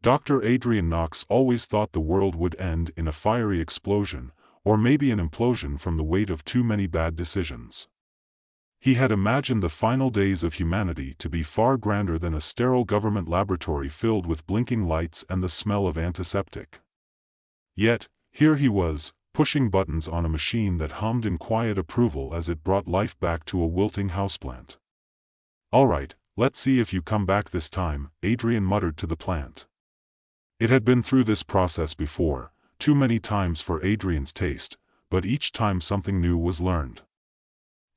Dr. Adrian Knox always thought the world would end in a fiery explosion, or maybe an implosion from the weight of too many bad decisions. He had imagined the final days of humanity to be far grander than a sterile government laboratory filled with blinking lights and the smell of antiseptic. Yet, here he was, pushing buttons on a machine that hummed in quiet approval as it brought life back to a wilting houseplant. "All right, let's see if you come back this time," Adrian muttered to the plant. It had been through this process before, too many times for Adrian's taste, but each time something new was learned.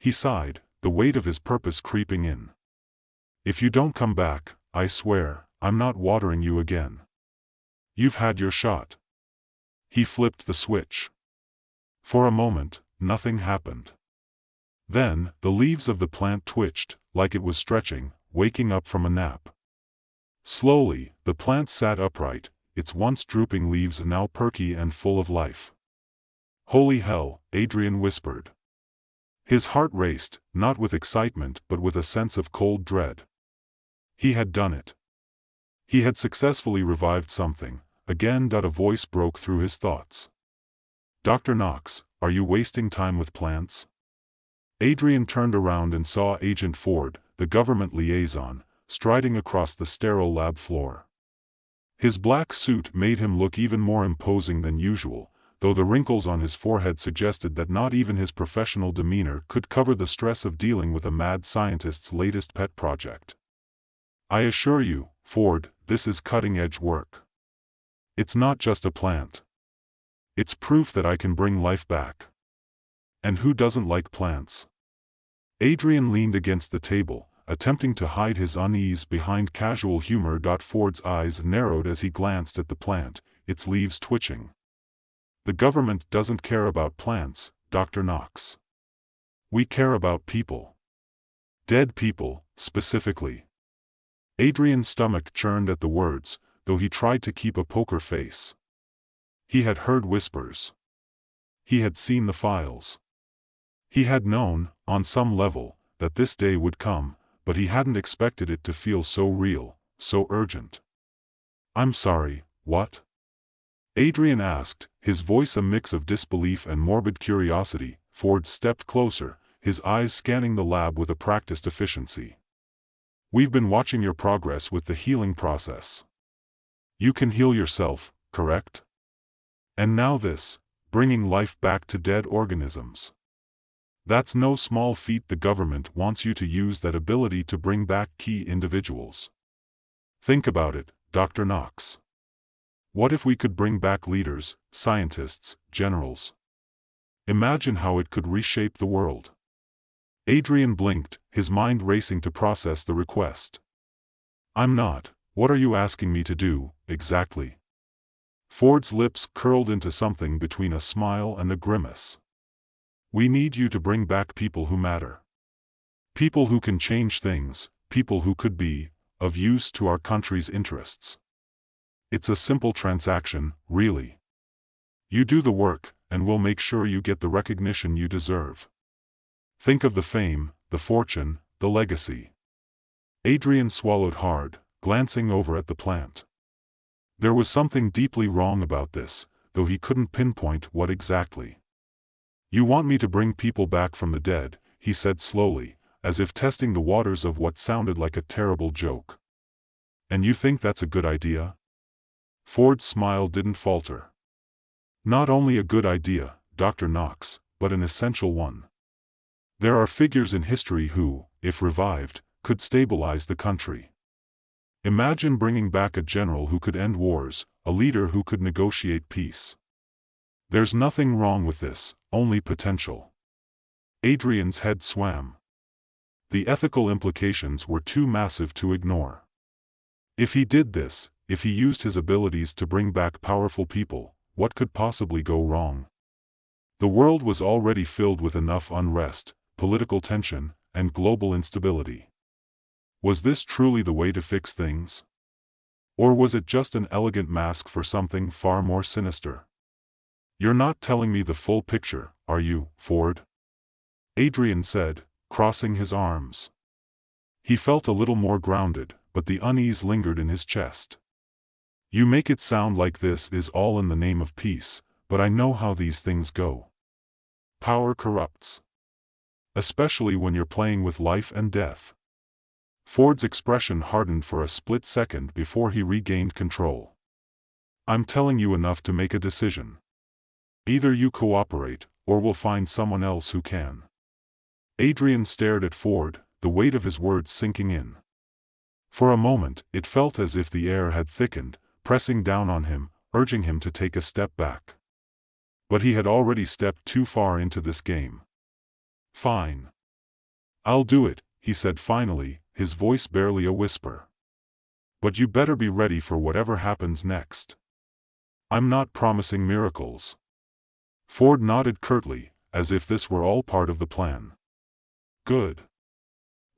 He sighed, the weight of his purpose creeping in. "If you don't come back, I swear, I'm not watering you again. You've had your shot." He flipped the switch. For a moment, nothing happened. Then, the leaves of the plant twitched, like it was stretching, waking up from a nap. Slowly, the plant sat upright, its once drooping leaves now perky and full of life. "Holy hell," Adrian whispered. His heart raced, not with excitement but with a sense of cold dread. He had done it. He had successfully revived something. Again, a voice broke through his thoughts. "Dr. Knox, are you wasting time with plants?" Adrian turned around and saw Agent Ford, the government liaison, striding across the sterile lab floor. His black suit made him look even more imposing than usual, though the wrinkles on his forehead suggested that not even his professional demeanor could cover the stress of dealing with a mad scientist's latest pet project. "I assure you, Ford, this is cutting-edge work. It's not just a plant. It's proof that I can bring life back. And who doesn't like plants?" Adrian leaned against the table, attempting to hide his unease behind casual humor. Ford's eyes narrowed as he glanced at the plant, its leaves twitching. "The government doesn't care about plants, Dr. Knox. We care about people. Dead people, specifically." Adrian's stomach churned at the words, though he tried to keep a poker face. He had heard whispers. He had seen the files. He had known, on some level, that this day would come, but he hadn't expected it to feel so real, so urgent. "I'm sorry, what?" Adrian asked, his voice a mix of disbelief and morbid curiosity. Ford stepped closer, his eyes scanning the lab with a practiced efficiency. "We've been watching your progress with the healing process. You can heal yourself, correct? And now this, bringing life back to dead organisms. That's no small feat. The government wants you to use that ability to bring back key individuals. Think about it, Dr. Knox. What if we could bring back leaders, scientists, generals? Imagine how it could reshape the world." Adrian blinked, his mind racing to process the request. "I'm not. What are you asking me to do, exactly?" Ford's lips curled into something between a smile and a grimace. "We need you to bring back people who matter. People who can change things, people who could be of use to our country's interests. It's a simple transaction, really. You do the work, and we'll make sure you get the recognition you deserve. Think of the fame, the fortune, the legacy." Adrian swallowed hard, glancing over at the plant. There was something deeply wrong about this, though he couldn't pinpoint what exactly. "You want me to bring people back from the dead," he said slowly, as if testing the waters of what sounded like a terrible joke. "And you think that's a good idea?" Ford's smile didn't falter. "Not only a good idea, Dr. Knox, but an essential one. There are figures in history who, if revived, could stabilize the country. Imagine bringing back a general who could end wars, a leader who could negotiate peace. There's nothing wrong with this, only potential." Adrian's head swam. The ethical implications were too massive to ignore. If he did this, if he used his abilities to bring back powerful people, what could possibly go wrong? The world was already filled with enough unrest, political tension, and global instability. Was this truly the way to fix things? Or was it just an elegant mask for something far more sinister? "You're not telling me the full picture, are you, Ford?" Adrian said, crossing his arms. He felt a little more grounded, but the unease lingered in his chest. You make it sound like this is all in the name of peace, but I know how these things go. Power corrupts. Especially when you're playing with life and death. Ford's expression hardened for a split second before he regained control. I'm telling you enough to make a decision. Either you cooperate, or we'll find someone else who can. Adrian stared at Ford, the weight of his words sinking in. For a moment, it felt as if the air had thickened, pressing down on him, urging him to take a step back. But he had already stepped too far into this game. Fine. I'll do it, he said finally, his voice barely a whisper. But you better be ready for whatever happens next. I'm not promising miracles. Ford nodded curtly, as if this were all part of the plan. Good.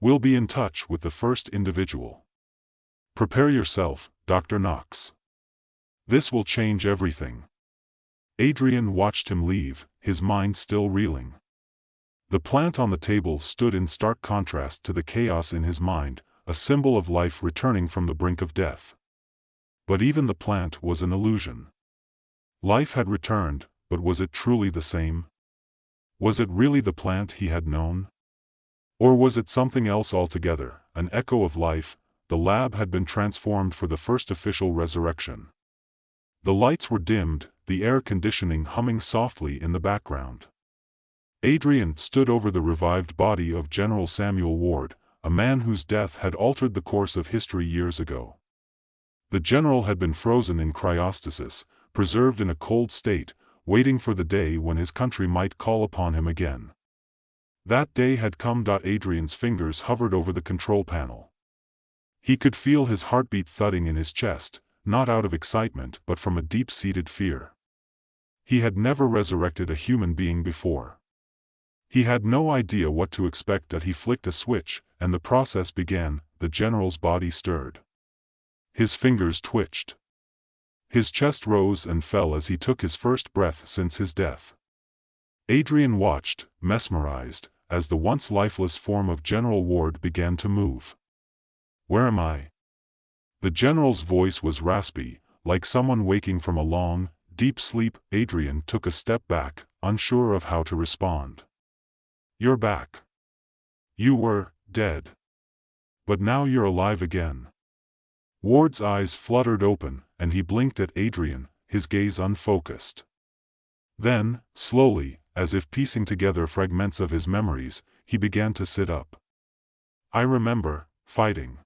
We'll be in touch with the first individual. Prepare yourself, Dr. Knox. This will change everything. Adrian watched him leave, his mind still reeling. The plant on the table stood in stark contrast to the chaos in his mind, a symbol of life returning from the brink of death. But even the plant was an illusion. Life had returned, but was it truly the same? Was it really the plant he had known? Or was it something else altogether, an echo of life? The lab had been transformed for the first official resurrection. The lights were dimmed, the air conditioning humming softly in the background. Adrian stood over the revived body of General Samuel Ward, a man whose death had altered the course of history years ago. The general had been frozen in cryostasis, preserved in a cold state, waiting for the day when his country might call upon him again. That day had come. Adrian's fingers hovered over the control panel. He could feel his heartbeat thudding in his chest, not out of excitement but from a deep-seated fear. He had never resurrected a human being before. He had no idea what to expect. He flicked a switch, and the process began. The general's body stirred. His fingers twitched. His chest rose and fell as he took his first breath since his death. Adrian watched, mesmerized, as the once lifeless form of General Ward began to move. Where am I? The general's voice was raspy, like someone waking from a long, deep sleep. Adrian took a step back, unsure of how to respond. You're back. You were dead. But now you're alive again. Ward's eyes fluttered open, and he blinked at Adrian, his gaze unfocused. Then, slowly, as if piecing together fragments of his memories, he began to sit up. I remember fighting.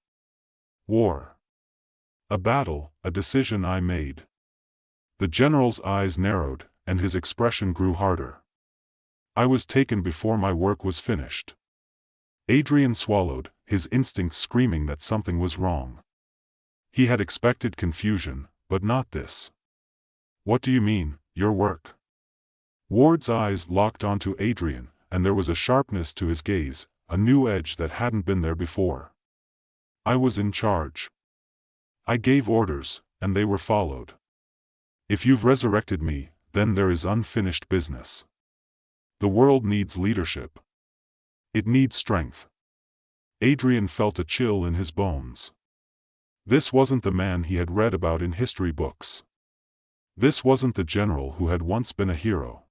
War. A battle, a decision I made. The general's eyes narrowed, and his expression grew harder. I was taken before my work was finished. Adrian swallowed, his instincts screaming that something was wrong. He had expected confusion, but not this. What do you mean, your work? Ward's eyes locked onto Adrian, and there was a sharpness to his gaze, a new edge that hadn't been there before. I was in charge. I gave orders, and they were followed. If you've resurrected me, then there is unfinished business. The world needs leadership. It needs strength. Adrian felt a chill in his bones. This wasn't the man he had read about in history books. This wasn't the general who had once been a hero.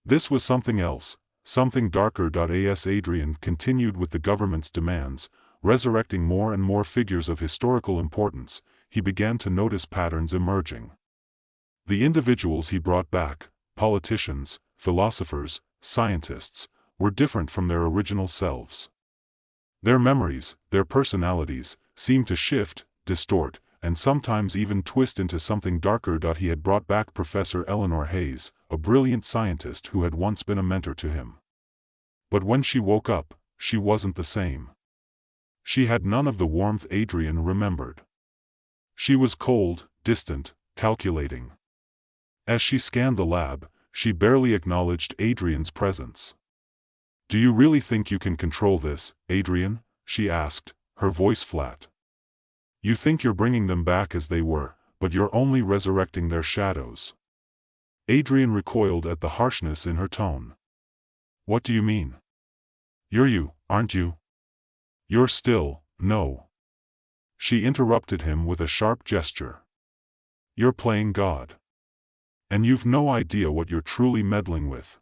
This was something else, something darker. As Adrian continued with the government's demands, resurrecting more and more figures of historical importance, he began to notice patterns emerging. The individuals he brought back, politicians, philosophers, scientists, were different from their original selves. Their memories, their personalities, seemed to shift, distort, and sometimes even twist into something darker. He had brought back Professor Eleanor Hayes, a brilliant scientist who had once been a mentor to him. But when she woke up, she wasn't the same. She had none of the warmth Adrian remembered. She was cold, distant, calculating. As she scanned the lab, she barely acknowledged Adrian's presence. Do you really think you can control this, Adrian? She asked, her voice flat. You think you're bringing them back as they were, but you're only resurrecting their shadows. Adrian recoiled at the harshness in her tone. What do you mean? You're you, aren't you? You're still, no. She interrupted him with a sharp gesture. You're playing God. And you've no idea what you're truly meddling with.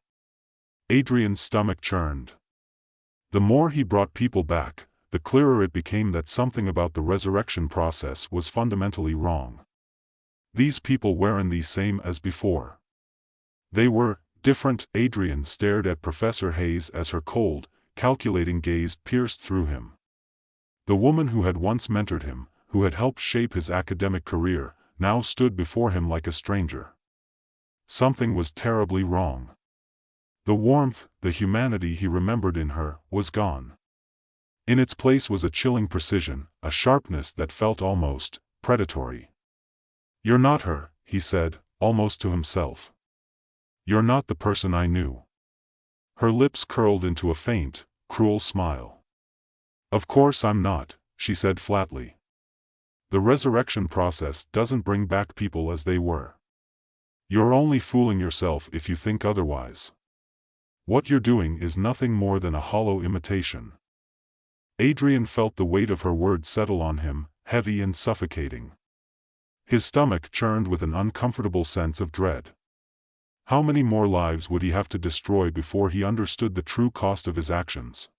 Adrian's stomach churned. The more he brought people back, the clearer it became that something about the resurrection process was fundamentally wrong. These people weren't the same as before. They were different. Adrian stared at Professor Hayes as her cold, calculating gaze pierced through him. The woman who had once mentored him, who had helped shape his academic career, now stood before him like a stranger. Something was terribly wrong. The warmth, the humanity he remembered in her, was gone. In its place was a chilling precision, a sharpness that felt almost predatory. "You're not her," he said, almost to himself. "You're not the person I knew." Her lips curled into a faint, cruel smile. "Of course I'm not," she said flatly. "The resurrection process doesn't bring back people as they were. You're only fooling yourself if you think otherwise. What you're doing is nothing more than a hollow imitation." Adrian felt the weight of her words settle on him, heavy and suffocating. His stomach churned with an uncomfortable sense of dread. How many more lives would he have to destroy before he understood the true cost of his actions?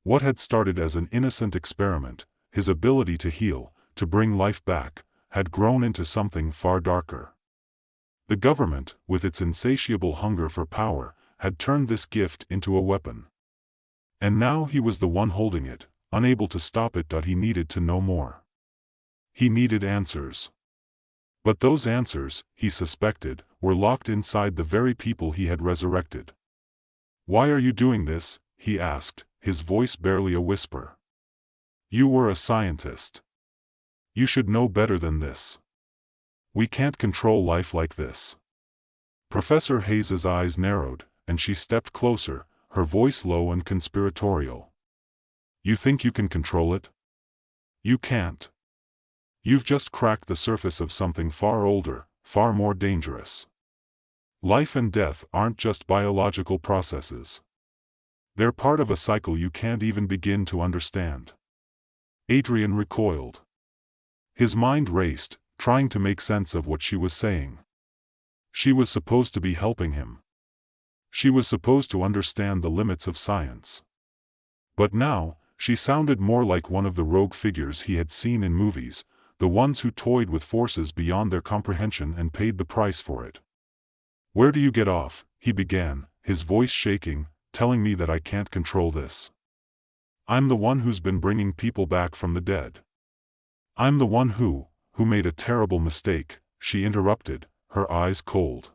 What had started as an innocent experiment, his ability to heal, to bring life back, had grown into something far darker. The government, with its insatiable hunger for power, had turned this gift into a weapon. And now he was the one holding it, unable to stop it. He needed to know more. He needed answers. But those answers, he suspected, were locked inside the very people he had resurrected. "Why are you doing this?" he asked, his voice barely a whisper. "You were a scientist. You should know better than this. We can't control life like this." Professor Hayes's eyes narrowed, and she stepped closer, her voice low and conspiratorial. "You think you can control it? You can't. You've just cracked the surface of something far older, far more dangerous. Life and death aren't just biological processes. They're part of a cycle you can't even begin to understand." Adrian recoiled. His mind raced, trying to make sense of what she was saying. She was supposed to be helping him. She was supposed to understand the limits of science. But now, she sounded more like one of the rogue figures he had seen in movies, the ones who toyed with forces beyond their comprehension and paid the price for it. "Where do you get off?" he began, his voice shaking, "telling me that I can't control this? I'm the one who's been bringing people back from the dead. I'm the one who made a terrible mistake," she interrupted, her eyes cold.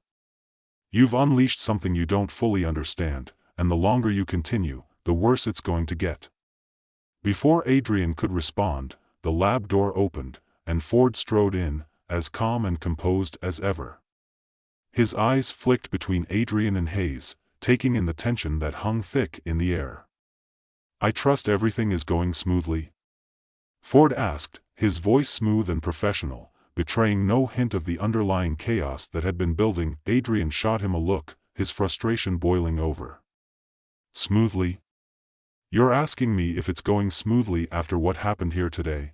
"You've unleashed something you don't fully understand, and the longer you continue, the worse it's going to get." Before Adrian could respond, the lab door opened, and Ford strode in, as calm and composed as ever. His eyes flicked between Adrian and Hayes, taking in the tension that hung thick in the air. "I trust everything is going smoothly?" Ford asked, his voice smooth and professional, betraying no hint of the underlying chaos that had been building. Adrian shot him a look, his frustration boiling over. "Smoothly? You're asking me if it's going smoothly after what happened here today?"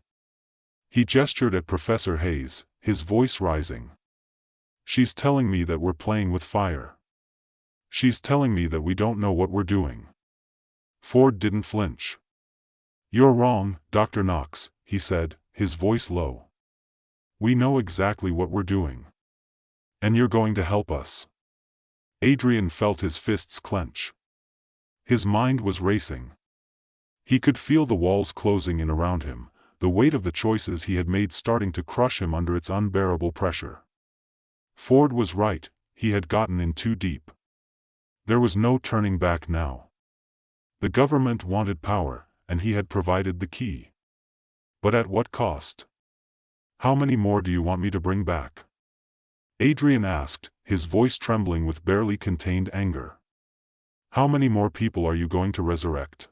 He gestured at Professor Hayes, his voice rising. "She's telling me that we're playing with fire. She's telling me that we don't know what we're doing." Ford didn't flinch. "You're wrong, Dr. Knox," he said, his voice low. "We know exactly what we're doing. And you're going to help us." Adrian felt his fists clench. His mind was racing. He could feel the walls closing in around him, the weight of the choices he had made starting to crush him under its unbearable pressure. Ford was right, he had gotten in too deep. There was no turning back now. The government wanted power, and he had provided the key. But at what cost? "How many more do you want me to bring back?" Adrian asked, his voice trembling with barely contained anger. "How many more people are you going to resurrect?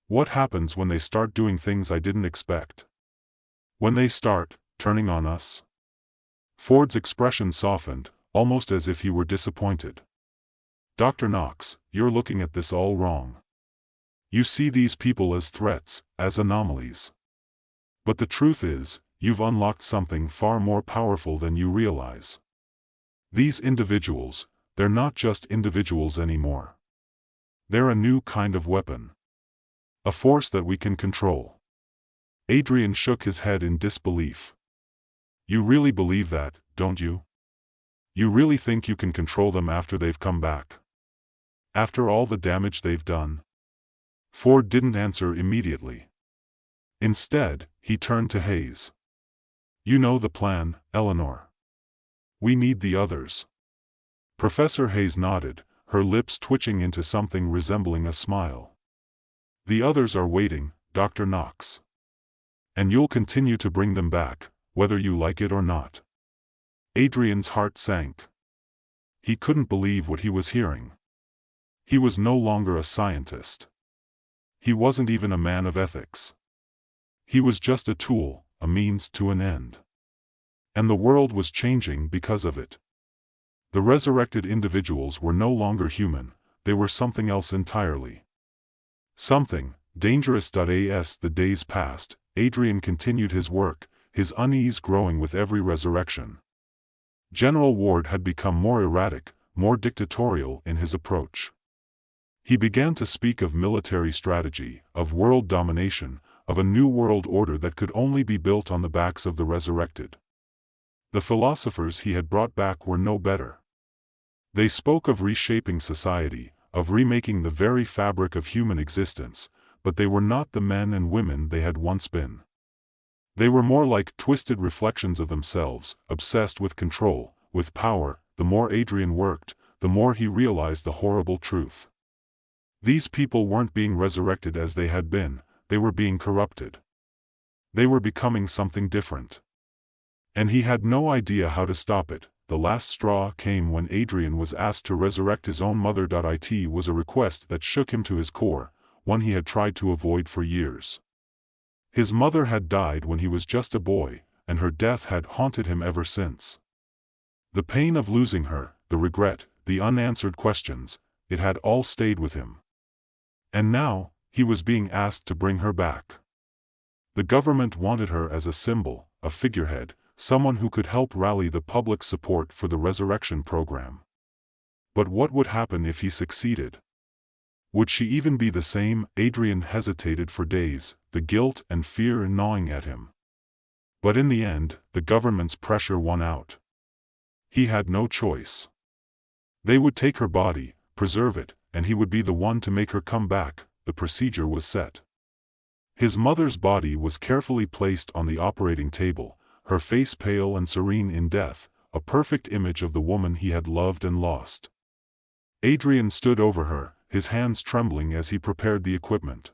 What happens when they start doing things I didn't expect? When they start turning on us?" Ford's expression softened, almost as if he were disappointed. "Dr. Knox, you're looking at this all wrong. You see these people as threats, as anomalies. But the truth is, you've unlocked something far more powerful than you realize. These individuals, they're not just individuals anymore. They're a new kind of weapon. A force that we can control. Adrian shook his head in disbelief. You really believe that, don't you? You really think you can control them after they've come back? After all the damage they've done? Ford didn't answer immediately. Instead, he turned to Hayes. You know the plan, Eleanor. We need the others. Professor Hayes nodded, her lips twitching into something resembling a smile. The others are waiting, Dr. Knox. And you'll continue to bring them back, whether you like it or not. Adrian's heart sank. He couldn't believe what he was hearing. He was no longer a scientist. He wasn't even a man of ethics. He was just a tool, a means to an end. And the world was changing because of it. The resurrected individuals were no longer human, they were something else entirely. Something dangerous. As the days passed, Adrian continued his work, his unease growing with every resurrection. General Ward had become more erratic, more dictatorial in his approach. He began to speak of military strategy, of world domination, of a new world order that could only be built on the backs of the resurrected. The philosophers he had brought back were no better. They spoke of reshaping society, of remaking the very fabric of human existence, but they were not the men and women they had once been. They were more like twisted reflections of themselves, obsessed with control, with power. The more Adrian worked, the more he realized the horrible truth. These people weren't being resurrected as they had been, they were being corrupted. They were becoming something different. And he had no idea how to stop it. The last straw came when Adrian was asked to resurrect his own mother. It was a request that shook him to his core, one he had tried to avoid for years. His mother had died when he was just a boy, and her death had haunted him ever since. The pain of losing her, the regret, the unanswered questions, it had all stayed with him. And now, he was being asked to bring her back. The government wanted her as a symbol, a figurehead, someone who could help rally the public support for the resurrection program. But what would happen if he succeeded? Would she even be the same? Adrian hesitated for days, the guilt and fear gnawing at him. But in the end, the government's pressure won out. He had no choice. They would take her body, preserve it, and he would be the one to make her come back. The procedure was set. His mother's body was carefully placed on the operating table, her face pale and serene in death, a perfect image of the woman he had loved and lost. Adrian stood over her, his hands trembling as he prepared the equipment.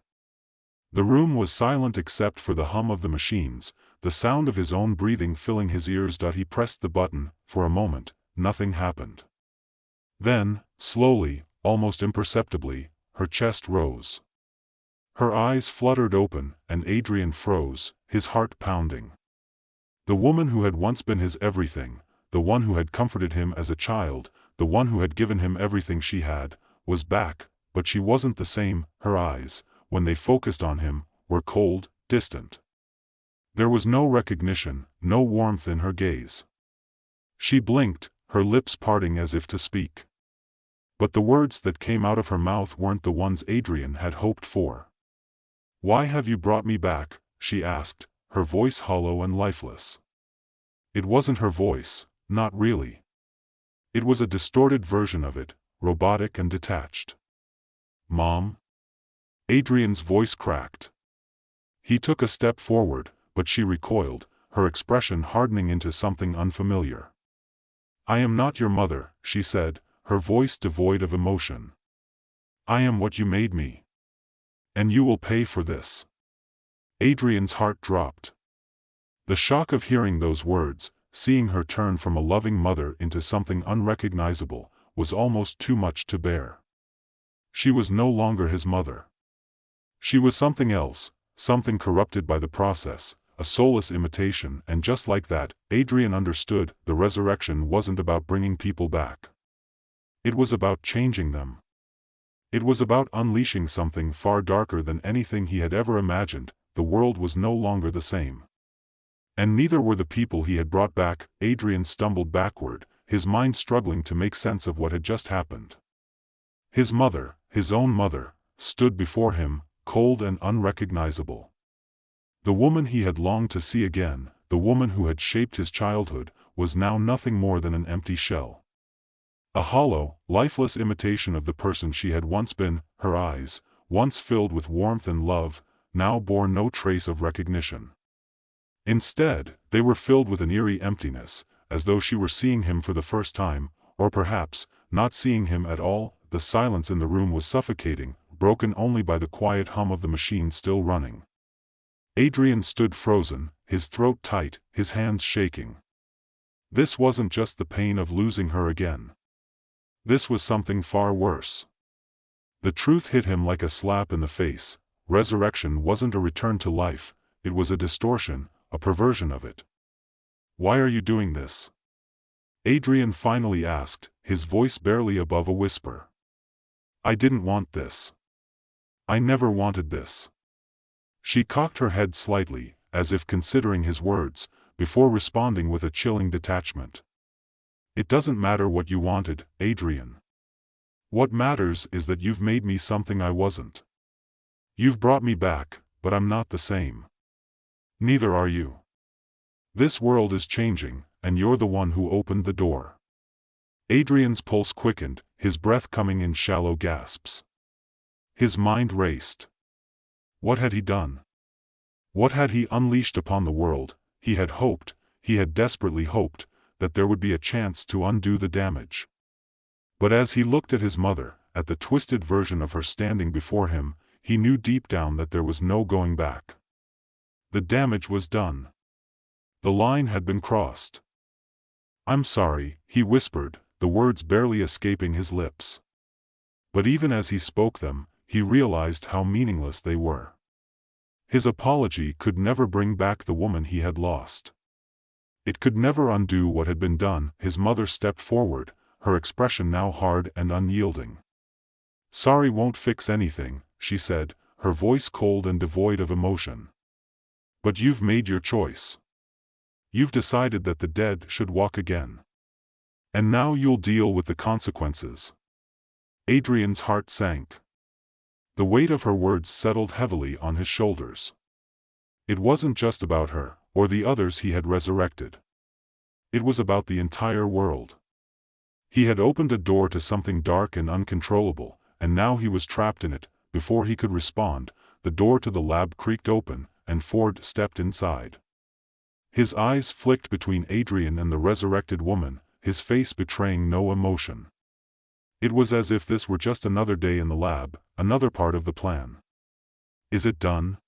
The room was silent except for the hum of the machines, the sound of his own breathing filling his ears. He pressed the button. For a moment, nothing happened. Then, slowly, almost imperceptibly, her chest rose. Her eyes fluttered open, and Adrian froze, his heart pounding. The woman who had once been his everything, the one who had comforted him as a child, the one who had given him everything she had, was back, but she wasn't the same. Her eyes, when they focused on him, were cold, distant. There was no recognition, no warmth in her gaze. She blinked, her lips parting as if to speak. But the words that came out of her mouth weren't the ones Adrian had hoped for. "Why have you brought me back?" she asked, her voice hollow and lifeless. It wasn't her voice, not really. It was a distorted version of it, robotic and detached. "Mom?" Adrian's voice cracked. He took a step forward, but she recoiled, her expression hardening into something unfamiliar. "I am not your mother," she said, her voice devoid of emotion. "I am what you made me. And you will pay for this." Adrian's heart dropped. The shock of hearing those words, seeing her turn from a loving mother into something unrecognizable, was almost too much to bear. She was no longer his mother. She was something else, something corrupted by the process, a soulless imitation, and just like that, Adrian understood, the resurrection wasn't about bringing people back. It was about changing them. It was about unleashing something far darker than anything he had ever imagined. The world was no longer the same. And neither were the people he had brought back. Adrian stumbled backward, his mind struggling to make sense of what had just happened. His mother, his own mother, stood before him, cold and unrecognizable. The woman he had longed to see again, the woman who had shaped his childhood, was now nothing more than an empty shell. A hollow, lifeless imitation of the person she had once been. Her eyes, once filled with warmth and love, now bore no trace of recognition. Instead, they were filled with an eerie emptiness, as though she were seeing him for the first time, or perhaps, not seeing him at all. The silence in the room was suffocating, broken only by the quiet hum of the machine still running. Adrian stood frozen, his throat tight, his hands shaking. This wasn't just the pain of losing her again. This was something far worse. The truth hit him like a slap in the face. Resurrection wasn't a return to life, it was a distortion, a perversion of it. "Why are you doing this?" Adrian finally asked, his voice barely above a whisper. "I didn't want this. I never wanted this." She cocked her head slightly, as if considering his words, before responding with a chilling detachment. "It doesn't matter what you wanted, Adrian. What matters is that you've made me something I wasn't. You've brought me back, but I'm not the same. Neither are you. This world is changing, and you're the one who opened the door." Adrian's pulse quickened, his breath coming in shallow gasps. His mind raced. What had he done? What had he unleashed upon the world? He had hoped, he had desperately hoped, that there would be a chance to undo the damage. But as he looked at his mother, at the twisted version of her standing before him, he knew deep down that there was no going back. The damage was done. The line had been crossed. "I'm sorry," he whispered, the words barely escaping his lips. But even as he spoke them, he realized how meaningless they were. His apology could never bring back the woman he had lost. It could never undo what had been done. His mother stepped forward, her expression now hard and unyielding. "Sorry won't fix anything," she said, her voice cold and devoid of emotion. "But you've made your choice. You've decided that the dead should walk again. And now you'll deal with the consequences." Adrian's heart sank. The weight of her words settled heavily on his shoulders. It wasn't just about her, or the others he had resurrected. It was about the entire world. He had opened a door to something dark and uncontrollable, and now he was trapped in it. Before he could respond, the door to the lab creaked open, and Ford stepped inside. His eyes flicked between Adrian and the resurrected woman, his face betraying no emotion. It was as if this were just another day in the lab, another part of the plan. "Is it done?"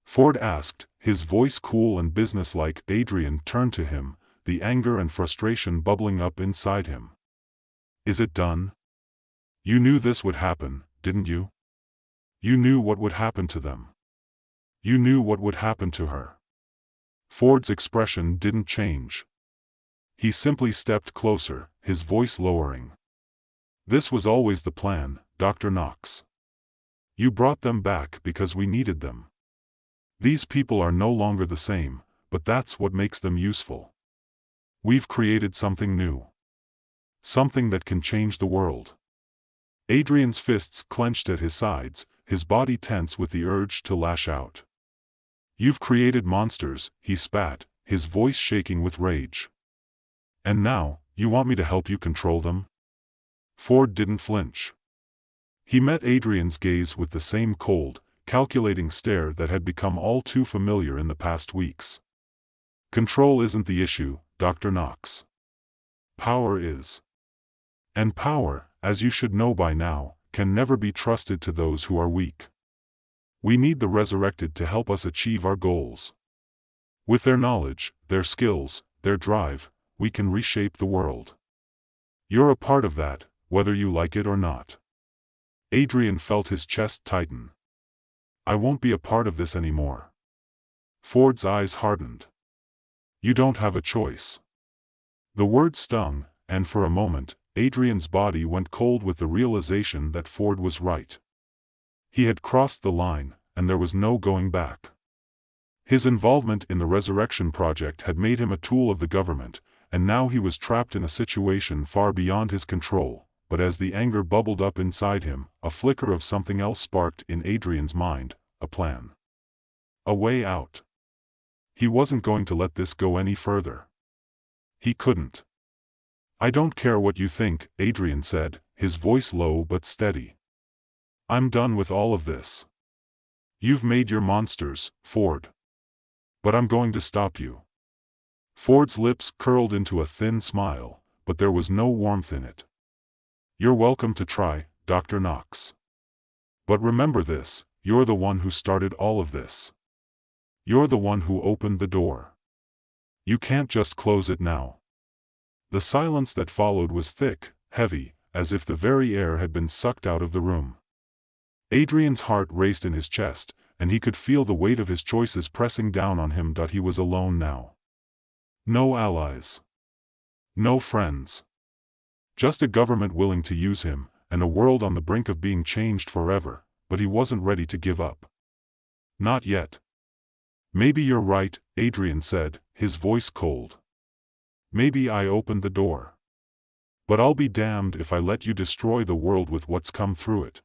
Ford asked, his voice cool and businesslike. Adrian turned to him, the anger and frustration bubbling up inside him. "Is it done? You knew this would happen, didn't you? You knew what would happen to them. You knew what would happen to her." Ford's expression didn't change. He simply stepped closer, his voice lowering. "This was always the plan, Dr. Knox. You brought them back because we needed them. These people are no longer the same, but that's what makes them useful. We've created something new. Something that can change the world." Adrian's fists clenched at his sides, his body tense with the urge to lash out. "You've created monsters," he spat, his voice shaking with rage. "And now, you want me to help you control them?" Ford didn't flinch. He met Adrian's gaze with the same cold, calculating stare that had become all too familiar in the past weeks. "Control isn't the issue, Dr. Knox. Power is. And power, as you should know by now, can never be trusted to those who are weak. We need the resurrected to help us achieve our goals. With their knowledge, their skills, their drive, we can reshape the world. You're a part of that, whether you like it or not." Adrian felt his chest tighten. "I won't be a part of this anymore." Ford's eyes hardened. "You don't have a choice." The word stung, and for a moment, Adrian's body went cold with the realization that Ford was right. He had crossed the line, and there was no going back. His involvement in the Resurrection Project had made him a tool of the government, and now he was trapped in a situation far beyond his control. But as the anger bubbled up inside him, a flicker of something else sparked in Adrian's mind, a plan. A way out. He wasn't going to let this go any further. He couldn't. "I don't care what you think," Adrian said, his voice low but steady. "I'm done with all of this. You've made your monsters, Ford. But I'm going to stop you." Ford's lips curled into a thin smile, but there was no warmth in it. "You're welcome to try, Dr. Knox. But remember this, you're the one who started all of this. You're the one who opened the door. You can't just close it now." The silence that followed was thick, heavy, as if the very air had been sucked out of the room. Adrian's heart raced in his chest, and he could feel the weight of his choices pressing down on him. He was alone now. No allies. No friends. Just a government willing to use him, and a world on the brink of being changed forever, but he wasn't ready to give up. Not yet. "Maybe you're right," Adrian said, his voice cold. "Maybe I opened the door. But I'll be damned if I let you destroy the world with what's come through it."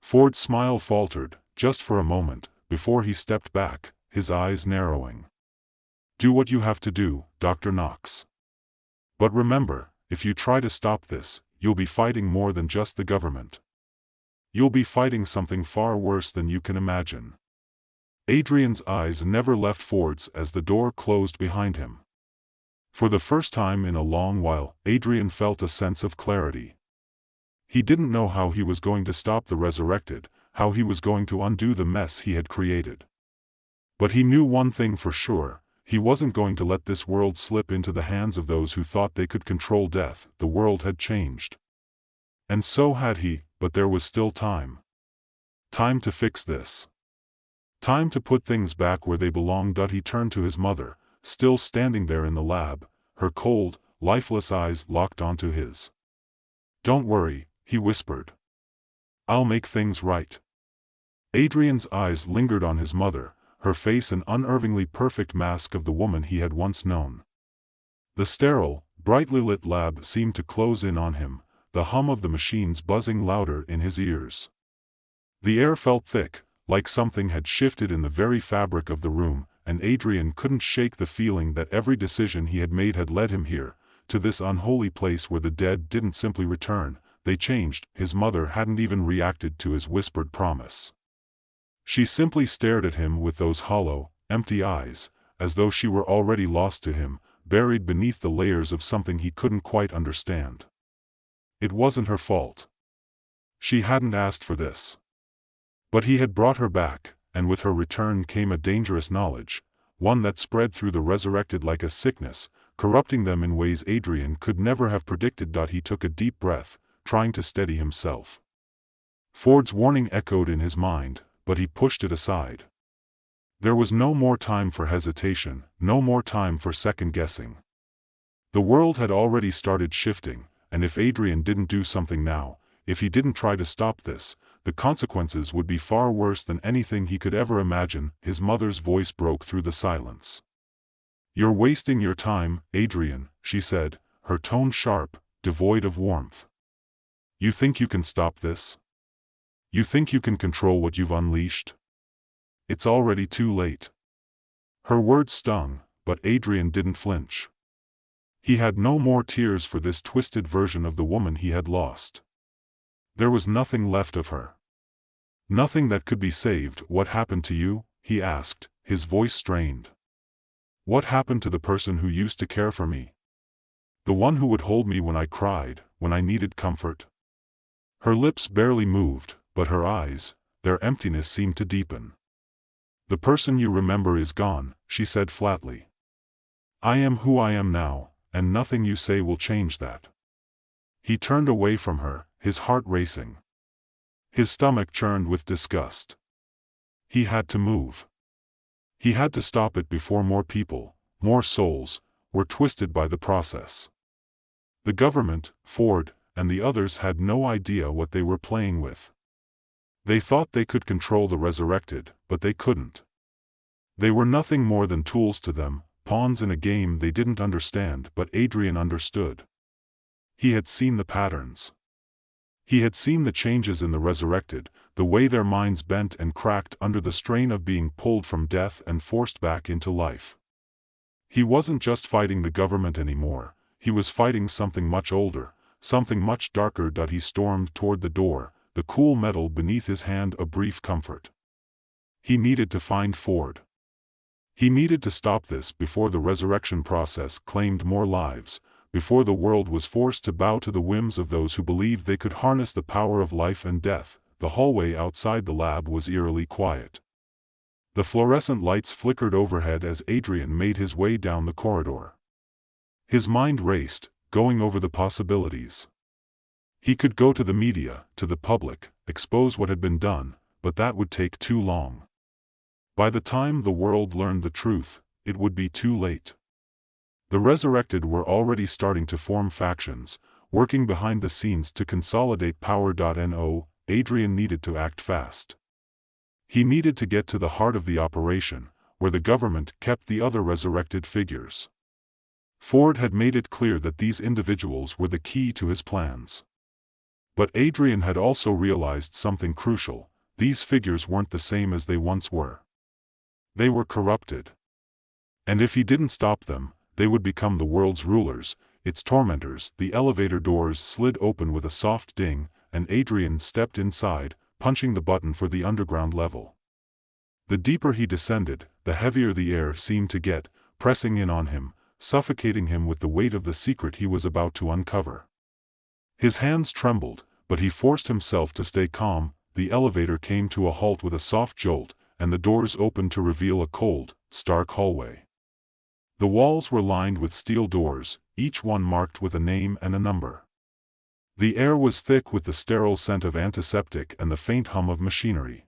Ford's smile faltered, just for a moment, before he stepped back, his eyes narrowing. "Do what you have to do, Dr. Knox. But remember, if you try to stop this, you'll be fighting more than just the government. You'll be fighting something far worse than you can imagine." Adrian's eyes never left Ford's as the door closed behind him. For the first time in a long while, Adrian felt a sense of clarity. He didn't know how he was going to stop the resurrected, how he was going to undo the mess he had created. But he knew one thing for sure: he wasn't going to let this world slip into the hands of those who thought they could control death. The world had changed. And so had he, but there was still time. Time to fix this. Time to put things back where they belonged. He turned to his mother, still standing there in the lab, her cold, lifeless eyes locked onto his. "Don't worry," he whispered. "I'll make things right." Adrian's eyes lingered on his mother, her face an unervingly perfect mask of the woman he had once known. The sterile, brightly lit lab seemed to close in on him, the hum of the machines buzzing louder in his ears. The air felt thick, like something had shifted in the very fabric of the room, and Adrian couldn't shake the feeling that every decision he had made had led him here, to this unholy place where the dead didn't simply return, they changed. His mother hadn't even reacted to his whispered promise. She simply stared at him with those hollow, empty eyes, as though she were already lost to him, buried beneath the layers of something he couldn't quite understand. It wasn't her fault. She hadn't asked for this. But he had brought her back, and with her return came a dangerous knowledge, one that spread through the resurrected like a sickness, corrupting them in ways Adrian could never have predicted. He took a deep breath, trying to steady himself. Ford's warning echoed in his mind, but he pushed it aside. There was no more time for hesitation, no more time for second-guessing. The world had already started shifting, and if Adrian didn't do something now, if he didn't try to stop this, the consequences would be far worse than anything he could ever imagine. His mother's voice broke through the silence. "You're wasting your time, Adrian," she said, her tone sharp, devoid of warmth. "You think you can stop this? You think you can control what you've unleashed? It's already too late." Her words stung, but Adrian didn't flinch. He had no more tears for this twisted version of the woman he had lost. There was nothing left of her. Nothing that could be saved. "What happened to you?" he asked, his voice strained. "What happened to the person who used to care for me? The one who would hold me when I cried, when I needed comfort?" Her lips barely moved, but her eyes, their emptiness seemed to deepen. "The person you remember is gone," she said flatly. "I am who I am now, and nothing you say will change that." He turned away from her, his heart racing. His stomach churned with disgust. He had to move. He had to stop it before more people, more souls, were twisted by the process. The government, Ford, and the others had no idea what they were playing with. They thought they could control the resurrected, but they couldn't. They were nothing more than tools to them, pawns in a game they didn't understand, but Adrian understood. He had seen the patterns. He had seen the changes in the resurrected, the way their minds bent and cracked under the strain of being pulled from death and forced back into life. He wasn't just fighting the government anymore, he was fighting something much older, something much darker. He stormed toward the door, the cool metal beneath his hand a brief comfort. He needed to find Ford. He needed to stop this before the resurrection process claimed more lives, before the world was forced to bow to the whims of those who believed they could harness the power of life and death. The hallway outside the lab was eerily quiet. The fluorescent lights flickered overhead as Adrian made his way down the corridor. His mind raced, going over the possibilities. He could go to the media, to the public, expose what had been done, but that would take too long. By the time the world learned the truth, it would be too late. The resurrected were already starting to form factions, working behind the scenes to consolidate power. Adrian needed to act fast. He needed to get to the heart of the operation, where the government kept the other resurrected figures. Ford had made it clear that these individuals were the key to his plans. But Adrian had also realized something crucial: these figures weren't the same as they once were. They were corrupted. And if he didn't stop them, they would become the world's rulers, its tormentors. The elevator doors slid open with a soft ding, and Adrian stepped inside, punching the button for the underground level. The deeper he descended, the heavier the air seemed to get, pressing in on him, suffocating him with the weight of the secret he was about to uncover. His hands trembled, but he forced himself to stay calm. The elevator came to a halt with a soft jolt, and the doors opened to reveal a cold, stark hallway. The walls were lined with steel doors, each one marked with a name and a number. The air was thick with the sterile scent of antiseptic and the faint hum of machinery.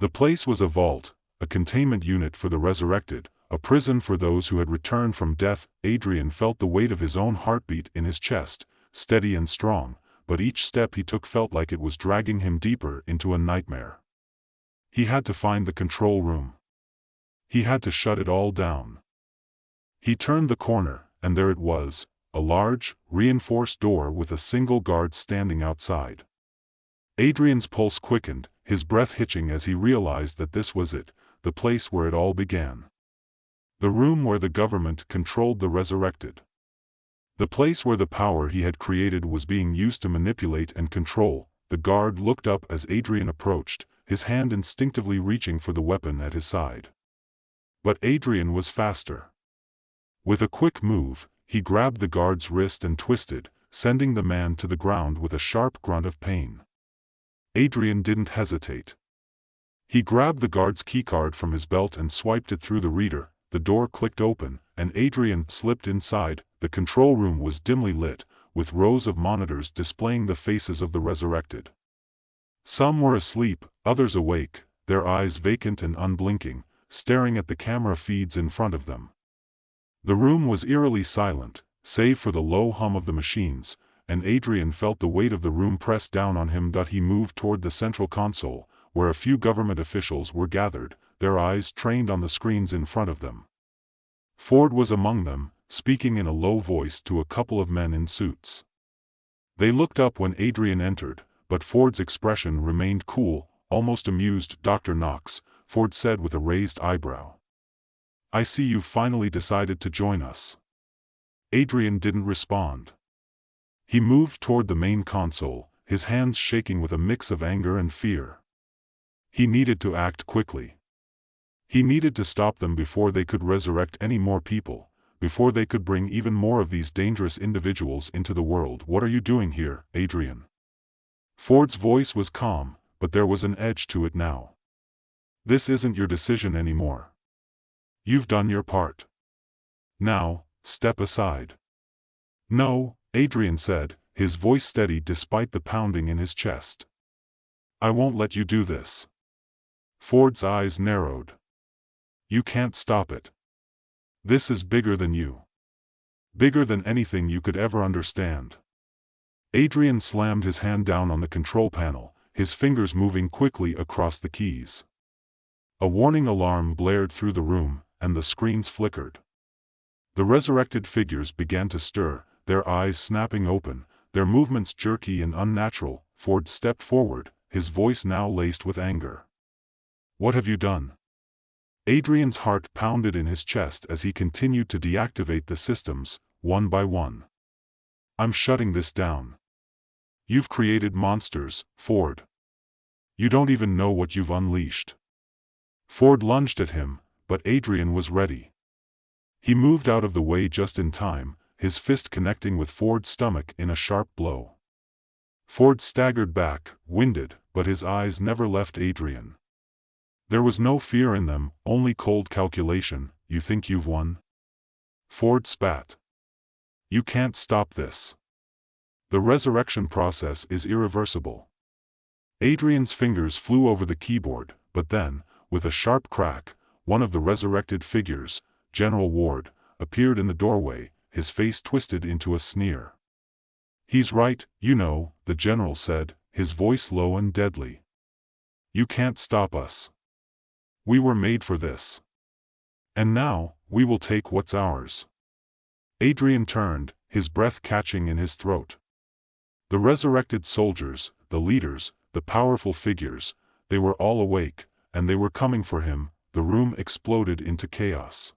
The place was a vault, a containment unit for the resurrected, a prison for those who had returned from death. Adrian felt the weight of his own heartbeat in his chest, steady and strong, but each step he took felt like it was dragging him deeper into a nightmare. He had to find the control room. He had to shut it all down. He turned the corner, and there it was, a large, reinforced door with a single guard standing outside. Adrian's pulse quickened, his breath hitching as he realized that this was it, the place where it all began. The room where the government controlled the resurrected. The place where the power he had created was being used to manipulate and control. The guard looked up as Adrian approached, his hand instinctively reaching for the weapon at his side. But Adrian was faster. With a quick move, he grabbed the guard's wrist and twisted, sending the man to the ground with a sharp grunt of pain. Adrian didn't hesitate. He grabbed the guard's keycard from his belt and swiped it through the reader. The door clicked open, and Adrian slipped inside. The control room was dimly lit, with rows of monitors displaying the faces of the resurrected. Some were asleep, others awake, their eyes vacant and unblinking, staring at the camera feeds in front of them. The room was eerily silent, save for the low hum of the machines, and Adrian felt the weight of the room press down on him. He moved toward the central console, where a few government officials were gathered, their eyes trained on the screens in front of them. Ford was among them, speaking in a low voice to a couple of men in suits. They looked up when Adrian entered, but Ford's expression remained cool, almost amused. "Dr. Knox," Ford said with a raised eyebrow. "I see you finally decided to join us." Adrian didn't respond. He moved toward the main console, his hands shaking with a mix of anger and fear. He needed to act quickly. He needed to stop them before they could resurrect any more people, before they could bring even more of these dangerous individuals into the world. "What are you doing here, Adrian?" Ford's voice was calm, but there was an edge to it now. "This isn't your decision anymore. You've done your part. Now, step aside." "No," Adrian said, his voice steady despite the pounding in his chest. "I won't let you do this." Ford's eyes narrowed. "You can't stop it. This is bigger than you. Bigger than anything you could ever understand." Adrian slammed his hand down on the control panel, his fingers moving quickly across the keys. A warning alarm blared through the room, and the screens flickered. The resurrected figures began to stir, their eyes snapping open, their movements jerky and unnatural. Ford stepped forward, his voice now laced with anger. "What have you done?" Adrian's heart pounded in his chest as he continued to deactivate the systems, one by one. "I'm shutting this down. You've created monsters, Ford. You don't even know what you've unleashed." Ford lunged at him, but Adrian was ready. He moved out of the way just in time, his fist connecting with Ford's stomach in a sharp blow. Ford staggered back, winded, but his eyes never left Adrian. There was no fear in them, only cold calculation. "You think you've won?" Ford spat. "You can't stop this. The resurrection process is irreversible." Adrian's fingers flew over the keyboard, but then, with a sharp crack, one of the resurrected figures, General Ward, appeared in the doorway, his face twisted into a sneer. "He's right, you know," the general said, his voice low and deadly. "You can't stop us. We were made for this. And now, we will take what's ours." Adrian turned, his breath catching in his throat. The resurrected soldiers, the leaders, the powerful figures, they were all awake, and they were coming for him. The room exploded into chaos.